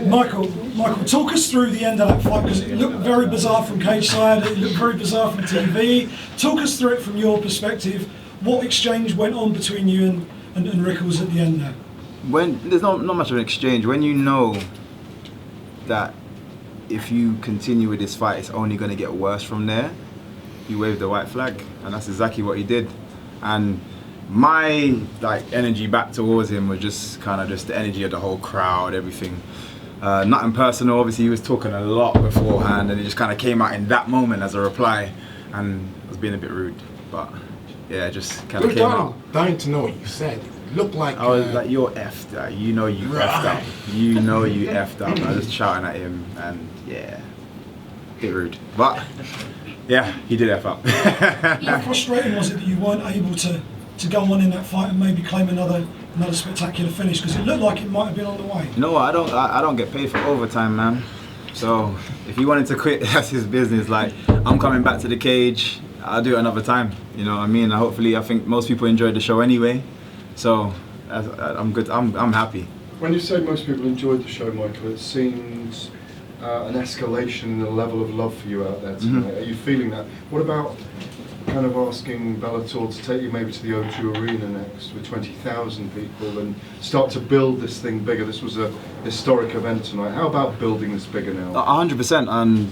Michael, talk us through the end of that fight, because it looked very bizarre from cage side, it looked very bizarre from TV. Talk us through it from your perspective. What exchange went on between you and Rickels at the end there? When there's not much of an exchange, when you know that if you continue with this fight, it's only going to get worse from there, you wave the white flag, and that's exactly what he did. And my energy back towards him was just kind of just the energy of the whole crowd, everything. Nothing personal. Obviously, he was talking a lot beforehand, and it just kind of came out in that moment as a reply, and I was being a bit rude, but yeah, it just kind of came out. Dying to know what you said. It looked like I was like, "You're effed. You know you effed up. You know you effed up." I was just shouting at him, and yeah, a bit rude, but yeah, he did F up. How frustrating was it that you weren't able to go on in that fight and maybe claim another spectacular finish, because it looked like it might have been on the way? No, I don't get paid for overtime, man. So if he wanted to quit, that's his business. Like, I'm coming back to the cage, I'll do it another time. You know what I mean? Hopefully, I think most people enjoyed the show anyway. So I'm good. I'm happy. When you say most people enjoyed the show, Michael, it seems an escalation in the level of love for you out there tonight. Mm-hmm. Are you feeling that? What about kind of asking Bellator to take you maybe to the O2 Arena next with 20,000 people and start to build this thing bigger? This was a historic event tonight. How about building this bigger now? 100%, and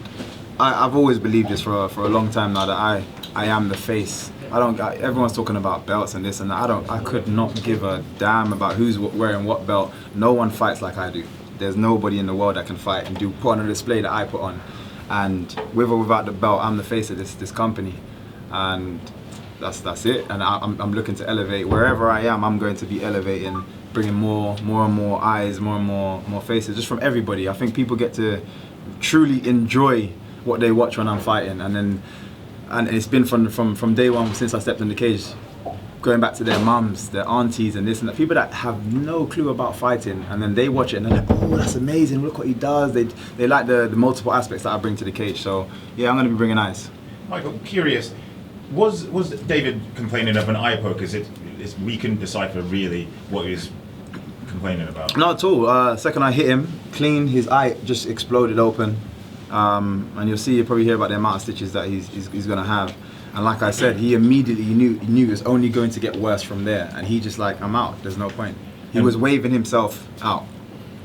I've always believed this for a long time now, that I am the face. Everyone's talking about belts and this and that. I could not give a damn about who's wearing what belt. No one fights like I do. There's nobody in the world that can fight and put on a display that I put on. And with or without the belt, I'm the face of this company. And that's it. And I'm looking to elevate. Wherever I am, I'm going to be elevating, bringing more and more eyes, more and more faces, just from everybody. I think people get to truly enjoy what they watch when I'm fighting. And it's been from day one since I stepped in the cage, going back to their mums, their aunties and this and that, people that have no clue about fighting, and then they watch it and they're like, oh, that's amazing, look what he does. They like the multiple aspects that I bring to the cage. So yeah, I'm going to be bringing eyes. Michael, curious, was David complaining of an eye poke? We couldn't decipher really what he was complaining about. Not at all. Second I hit him, clean, his eye just exploded open. And you'll probably hear about the amount of stitches that he's going to have. And like I said, he immediately knew it was only going to get worse from there. And he just like, I'm out, there's no point. He was waving himself out.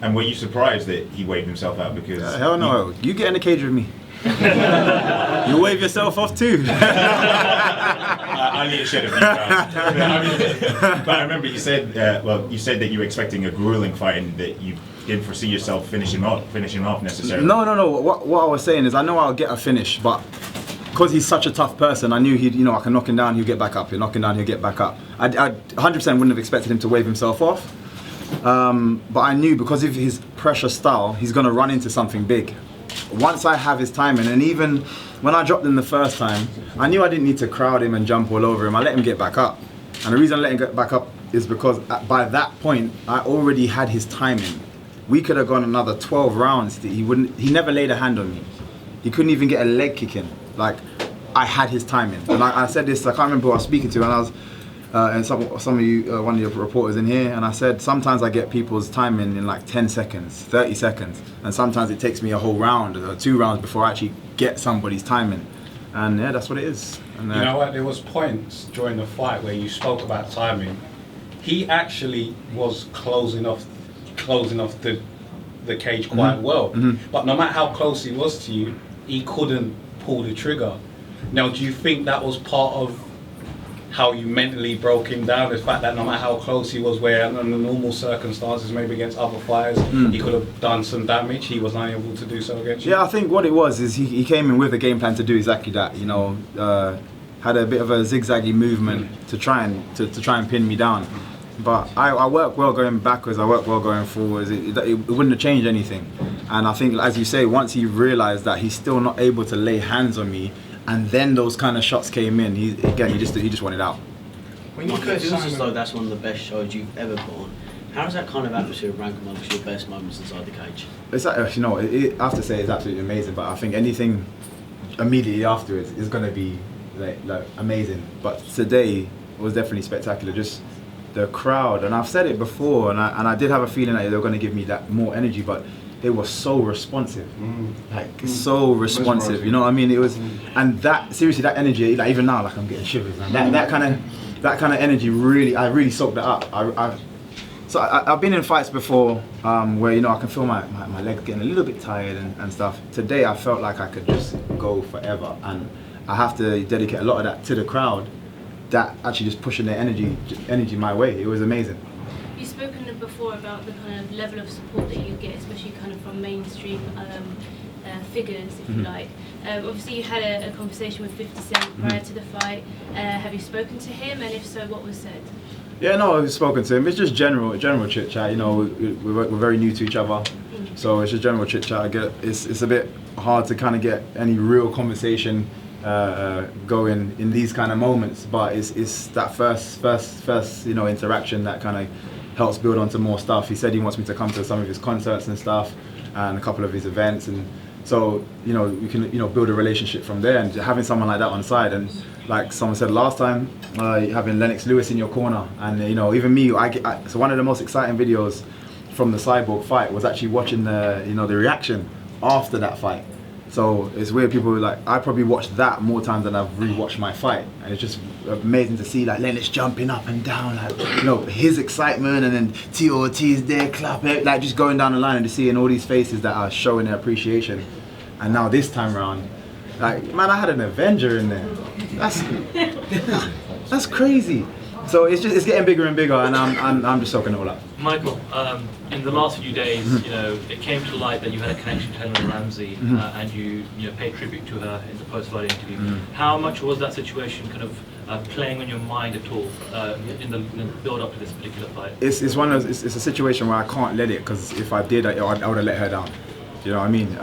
And were you surprised that he waved himself out? Because hell no, you get in the cage with me. You wave yourself off too. I need to shed a few pounds. But I remember you said, you said that you were expecting a grueling fight and that you didn't foresee yourself finishing off necessarily. No. What I was saying is, I know I'll get a finish, but because he's such a tough person, I knew I can knock him down, he'll get back up. He'll knock him down, he'll get back up. I 100% wouldn't have expected him to wave himself off. But I knew because of his pressure style, he's going to run into something big. Once I have his timing, and even when I dropped him the first time, I knew I didn't need to crowd him and jump all over him. I let him get back up. And the reason I let him get back up is because by that point, I already had his timing. We could have gone another 12 rounds. He never laid a hand on me. He couldn't even get a leg kick in. Like, I had his timing. And I said this, I can't remember who I was speaking to, and I was, and some of you, one of your reporters in here, and I said, sometimes I get people's timing in like 10 seconds, 30 seconds, and sometimes it takes me a whole round or 2 rounds before I actually get somebody's timing. And yeah, that's what it is. And, you know what, there was points during the fight where you spoke about timing. He actually was closing off the cage quite well. Mm-hmm. But no matter how close he was to you, he couldn't pull the trigger. Now, do you think that was part of how you mentally broke him down? The fact that no matter how close he was, where under normal circumstances, maybe against other fighters, he could have done some damage, he was unable to do so against you? Yeah, I think what it was is he came in with a game plan to do exactly that. You know, had a bit of a zigzaggy movement to try and pin me down. But I work well going backwards, I work well going forwards. It wouldn't have changed anything. And I think, as you say, once he realised that he's still not able to lay hands on me, and then those kind of shots came in, he just wanted out. When you it feels as though that's one of the best shows you've ever put on. How does that kind of atmosphere rank amongst your best moments inside the cage? It's I have to say it's absolutely amazing. But I think anything immediately afterwards is going to be like amazing. But today was definitely spectacular. Just the crowd, and I've said it before, and I did have a feeling that they were going to give me that more energy, but they were so responsive, like so responsive. You know what I mean? It was, and that seriously, that energy, like even now, like I'm getting shivers. Man. That kind of energy really, I really soaked that up. I've been in fights before where, you know, I can feel my legs getting a little bit tired and stuff. Today I felt like I could just go forever, and I have to dedicate a lot of that to the crowd, that actually just pushing their energy my way. It was amazing. You've spoken before about the kind of level of support that you get, especially kind of from mainstream figures, if you like. Obviously you had a conversation with 50 Cent prior to the fight. Have you spoken to him, and if so, what was said? Yeah, no, I've spoken to him. It's just general chit chat. You know, we're very new to each other, so it's just general chit chat. It's a bit hard to kind of get any real conversation going in these kind of moments, but it's that first you know, interaction that kind of helps build onto more stuff. He said he wants me to come to some of his concerts and stuff, and a couple of his events, and so, you know, we can, you know, build a relationship from there, and having someone like that on side. And like someone said last time, having Lennox Lewis in your corner, and you know, even me, so one of the most exciting videos from the Cyborg fight was actually watching the, you know, the reaction after that fight. So it's weird, people like, I probably watched that more times than I've rewatched my fight, and it's just amazing to see like Lennox jumping up and down, like, you know, his excitement, and then T Ortiz there clapping, like just going down the line and just seeing all these faces that are showing their appreciation. And now this time around, like, man, I had an Avenger in there. That's crazy. So it's getting bigger and bigger, and I'm just soaking it all up. Michael, in the last few days, you know, it came to light that you had a connection to Helen Ramsey, and you paid tribute to her in the post-fight interview. How much was that situation kind of playing on your mind at all in the build-up to this particular fight? It's one of those, it's a situation where I can't let it, because if I did, I would have let her down. You know what I mean?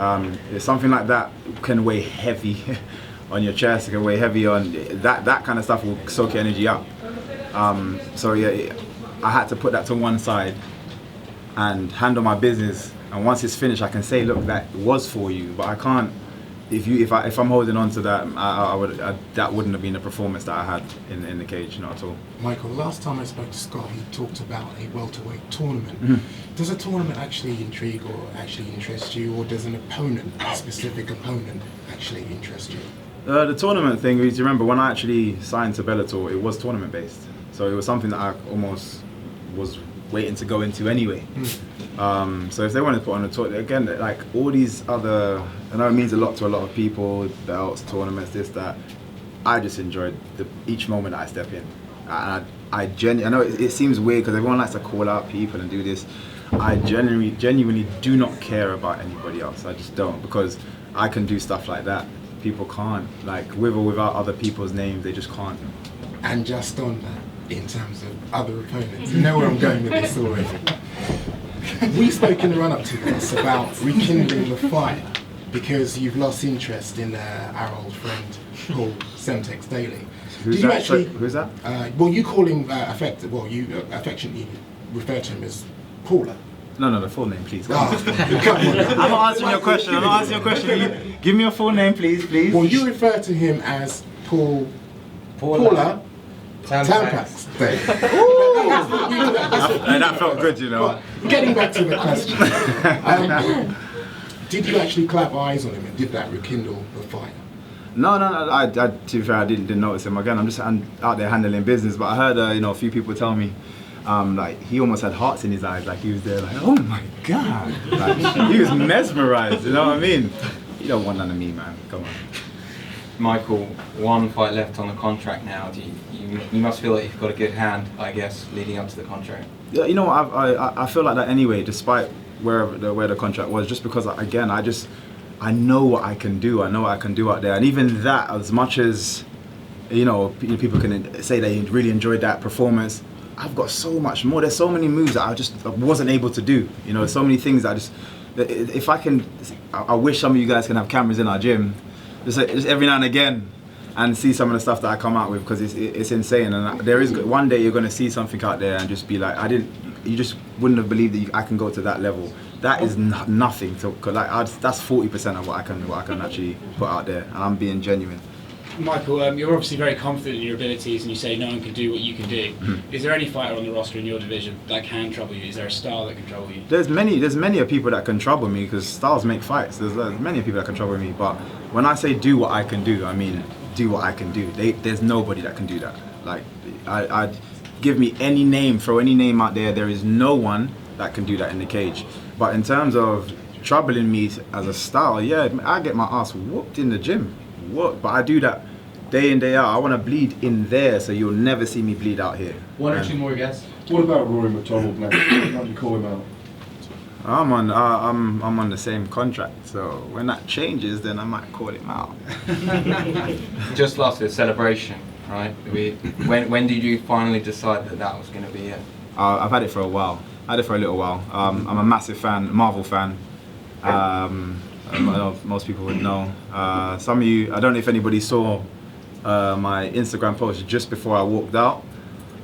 It's something like that can weigh heavy on your chest. It can weigh heavy on that kind of stuff. Will soak your energy up. So yeah, I had to put that to one side and handle my business. And once it's finished, I can say, look, that was for you. But I can't. If I'm holding on to that, that wouldn't have been the performance that I had in the cage, not at all. Michael, the last time I spoke to Scott, he talked about a welterweight tournament. Does a tournament actually intrigue or actually interest you, or does an opponent, a specific opponent, actually interest you? The tournament thing, you remember when I actually signed to Bellator, it was tournament based. So it was something that I almost was waiting to go into anyway. So if they wanted to put on a tournament, again, like all these other, I know it means a lot to a lot of people, belts, tournaments, this, that. I just enjoyed each moment that I step in. I know it seems weird because everyone likes to call out people and do this. I genuinely do not care about anybody else. I just don't, because I can do stuff like that. People can't, like with or without other people's names, they just can't. And just on that, in terms of other opponents, you know where I'm going with this already. We spoke in the run-up to this about rekindling the fire because you've lost interest in our old friend Paul Semtex Daly. Who's that? Who's that? Well, you call him you affectionately refer to him as Paula. No, the full name, please. Come on. I'm not answering your question. I'm not answering your question. Give me your full name, please. Well, you refer to him as Paula Tampax. That felt good, you know. But getting back to the question, did you actually clap eyes on him, and did that rekindle the fire? No. To be fair, I didn't notice him. Again, I'm just out there handling business. But I heard, a few people tell me, like he almost had hearts in his eyes. Like he was there, like, oh my god, like, he was mesmerized. You know what I mean? You don't want none of me, man. Come on. Michael, one fight left on the contract now. You must feel like you've got a good hand, I guess, leading up to the contract. Yeah, you know, I feel like that anyway, despite where the contract was, just because I know what I can do. I know what I can do out there, and even that, as much as people can say they really enjoyed that performance, I've got so much more. There's so many moves that I wasn't able to do. You know, so many things that if I can, I wish some of you guys can have cameras in our gym, just every now and again, and see some of the stuff that I come out with, because it's insane. And there is one day you're going to see something out there and just be like, you just wouldn't have believed that I can go to that level. That is nothing to, that's 40% of what I can actually put out there, and I'm being genuine. Michael, you're obviously very confident in your abilities, and you say no one can do what you can do. Is there any fighter on the roster in your division that can trouble you? Is there a style that can trouble you? There's many people that can trouble me because styles make fights. There's many people that can trouble me, but when I say do what I can do, I mean do what I can do. There's nobody that can do that. Like, I'd give me any name, throw any name out there. There is no one that can do that in the cage. But in terms of troubling me as a style, yeah, I get my ass whooped in the gym. But I do that day in, day out. I want to bleed in there, so you'll never see me bleed out here. One or two more guests. What about Rory McDonald next? How do you call him out? I'm on the same contract, so when that changes, then I might call him out. Just lastly, the celebration, right? When did you finally decide that was going to be it? I've had it for a while. I had it for a little while. I'm a massive fan, Marvel fan. Most people would know. Some of you, I don't know if anybody saw my Instagram post just before I walked out.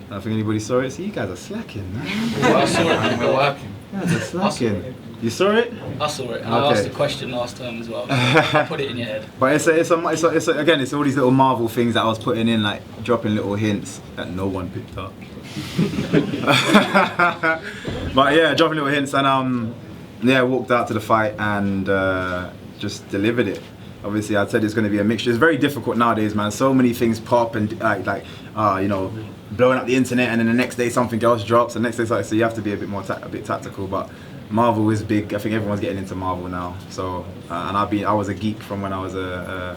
I don't think anybody saw it. See, you guys are slacking, man. I saw it. We're working. You guys are slacking. You saw it? I saw it. And I asked the question last time as well. So I put it in your head. But it's again, it's all these little Marvel things that I was putting in, like dropping little hints that no one picked up. But yeah, dropping little hints, and yeah, walked out to the fight and just delivered it. Obviously, I said it's going to be a mixture. It's very difficult nowadays, man. So many things pop and you know, blowing up the internet, and then the next day something else drops. The next day, so you have to be a bit more a bit tactical. But Marvel is big. I think everyone's getting into Marvel now. So and I was a geek from when I was at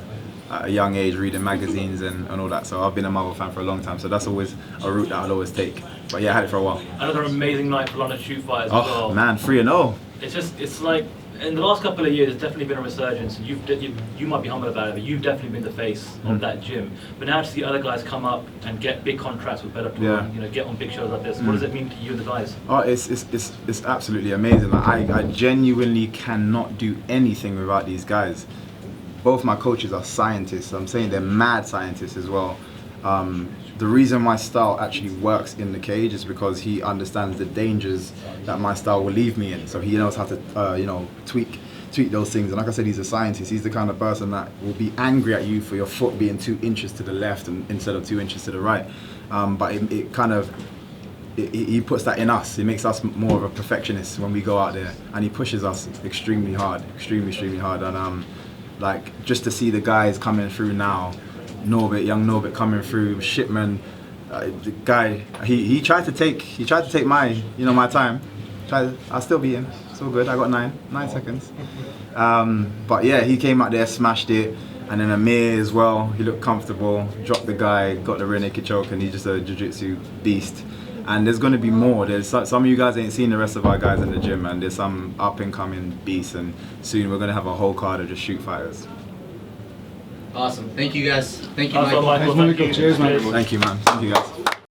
a young age, reading magazines and all that. So I've been a Marvel fan for a long time. So that's always a route that I'll always take. But yeah, I had it for a while. Another amazing night for London Shoot Fight as well. Oh man, 3-0. It's like, in the last couple of years, there's definitely been a resurgence, and you might be humble about it, but you've definitely been the face of that gym. But now to see other guys come up and get big contracts with Bellator, yeah. You know, get on big shows like this, what does it mean to you and the guys? Oh, it's absolutely amazing. Like, I genuinely cannot do anything without these guys. Both my coaches are scientists. I'm saying they're mad scientists as well. The reason my style actually works in the cage is because he understands the dangers that my style will leave me in. So he knows how to, you know, tweak those things. And like I said, he's a scientist. He's the kind of person that will be angry at you for your foot being 2 inches to the left instead of 2 inches to the right. But he puts that in us. He makes us more of a perfectionist when we go out there, and he pushes us extremely hard, extremely hard. And like, just to see the guys coming through now. Young Norbit coming through, Shipman, the guy, he tried to take my, you know, my time. I still beat him. It's all good. I got 9 seconds. But yeah, he came out there, smashed it, and then Amir as well. He looked comfortable, dropped the guy, got the rear naked choke, and he's just a jiu-jitsu beast. And there's going to be more. There's some of you guys ain't seen the rest of our guys in the gym, and there's some up and coming beasts, and soon we're going to have a whole card of just shoot fighters. Awesome. Thank you guys. Thank you, Michael. Thank you. Cheers, Michael. Thank you, man. Thank you, guys.